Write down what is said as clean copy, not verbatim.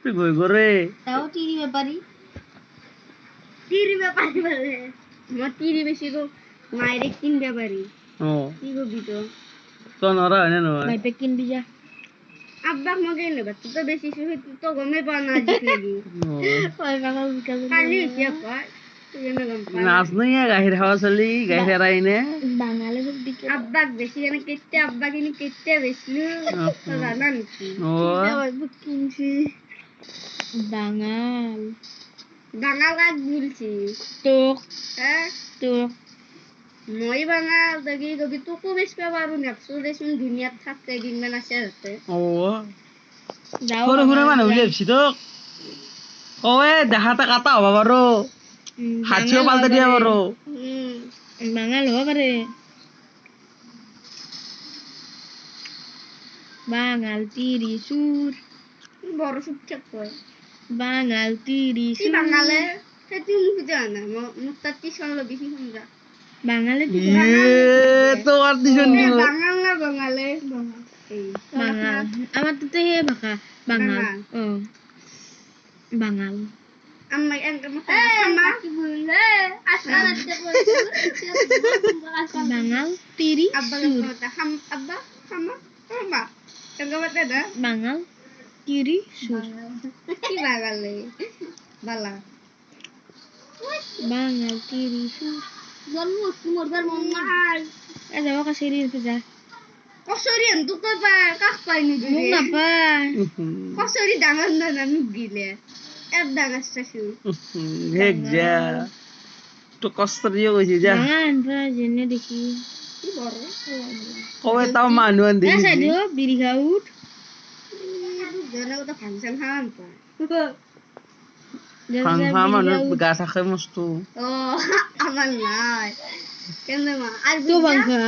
তুই কই করে তাও তিরি ব্যাপারি বলে আমার তিরি বেশি গো মায়ের কিন ব্যাপারি ও কি করবি তো তো নরা হয় না ভাই পে কিনবি যা আব্বা মগে নেবে তুই তো বেশি শুই তো গমে পা না জিত লাগি ওই বাবা বিকাল খালি কি কয় নাচ নাই গাহির হাওয়া চলি গাহির আইনে বাঙালির দিকে আব্বা বেশি জানে কেটে আব্বা কিনি কেটে বেশি তো জানা নাকি ও কিনছি বাঙাল বাঙাল আজ বলছি তো হ্যাঁ তো মই বাঙাল দেখি কবি তোকে বেশ পারো নেপসো দেশুন দুনিয়াত থাকতে দিন মান আসে হতে ও সরে ঘুরে মানে উলিয়েছি তো ওয়ে দেখাটা কাটা হবা পারো হাঁচিও পাল্টে দিয়া পারো বাঙাল হবা পারে বাঙাল তিরি সুর বড় সুর চেক কর বাঙাল তিরি সুর বাঙালে সেটি মুখ জানা মুক্তাতি সরল বেশি সমঝা বাঙালে তো আর দিছেন বাঙাল না বাঙালে বাঙাল আমার তো হে ভাষা বাঙাল ও বাঙাল আমার এনকে মত খামা কি বললে আশা রাখতে বলছে বাঙাল তিরি সুর আব্বা খামা খামা এনকে মত না বাঙাল তিরি সুর কি বাঙালে বালা বাঙাল তিরি সুর জন্ম মোরবার মন নাই এ যাও কা সিরিজ যা কসরি এন তো কই পা কাক পাইনি দিলে মুখ না পা কসরি ডাঙর না আমি গিলে এত ডাঙর শাশু হেক যা তো কষ্ট দিয়ে কইছি যা গান পা জেনে দেখি কি বড় কবে তাও মানুয়ান দেখি এসে দিও বিড়ি গাউট জনে কত ফাংশন হান পা ফাংফা মানুষ গা থাকে মস্ত ও আমার নাই কেন মা আর তো ফাংশন